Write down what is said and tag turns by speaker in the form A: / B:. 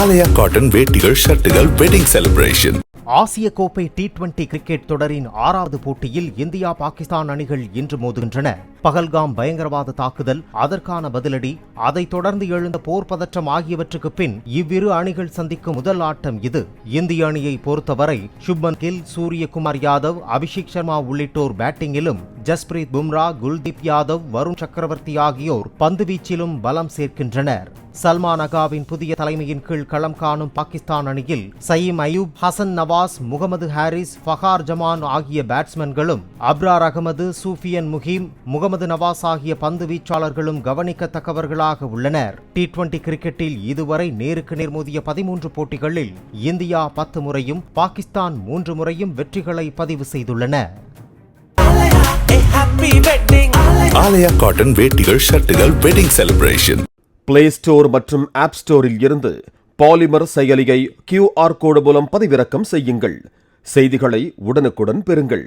A: ஆலயா cotton வேட்டிகள் ஷர்ட்டுகள் wedding celebration.
B: ஆசிய கோப்பை T20 கிரிக்கெட் தொடரின் 6வது போட்டியில் இந்தியா பாகிஸ்தான் அணிகள் இன்று மோதுகின்றன. பகல்காம் பயங்கரவாத தாக்குதல், அதற்கான பதிலடி, அதைத் தொடர்ந்து எழுந்த போர் பதற்றம் ஆகியவற்றுக்கு பின் இவ்விரு அணிகள் சந்திக்கும் முதல் ஆட்டம் இது. இந்திய அணியை பொறுத்தவரை சுப்மன் கில், சூரியகுமார் யாதவ், அபிஷேக் சர்மா உள்ளிட்டோர் பேட்டிங்கிலும், ஜஸ்பிரீத் பும்ரா, குல்தீப் யாதவ், வருண் சக்கரவர்த்தி ஆகியோர் பந்துவீச்சிலும் பலம் சேர்க்கின்றனர். சல்மான் அகாவின் புதிய தலைமையின் கீழ் களம் காணும் பாகிஸ்தான் அணியில் சயீம் அயூப், ஹசன் நவாஸ், முகமது ஹாரிஸ், ஃபஹார் ஜமான் ஆகிய பேட்ஸ்மேன்களும், அப்ரார் அகமது, சூஃபியன் முஹீம், முகமது நவாஸ் ஆகிய பந்து வீச்சாளர்களும் கவனிக்கத்தக்கவர்களாக உள்ளனர். T20 கிரிக்கெட்டில் இதுவரை நேருக்கு நேர் மோதிய 13 போட்டிகளில் இந்தியா 10 முறையும் பாகிஸ்தான் 3 முறையும் வெற்றிகளை பதிவு செய்துள்ளன.
A: ஆலயா காட்டன் வேட்டிகள் ஷர்ட்டுகள் வெட்டிங் செலிப்ரேஷன்.
C: பிளே ஸ்டோர் மற்றும் ஆப் ஸ்டோரில் இருந்து பாலிமர் செயலியை QR கோடு மூலம் பதிவிறக்கம் செய்யுங்கள். செய்திகளை உடனுக்குடன் பெறுங்கள்.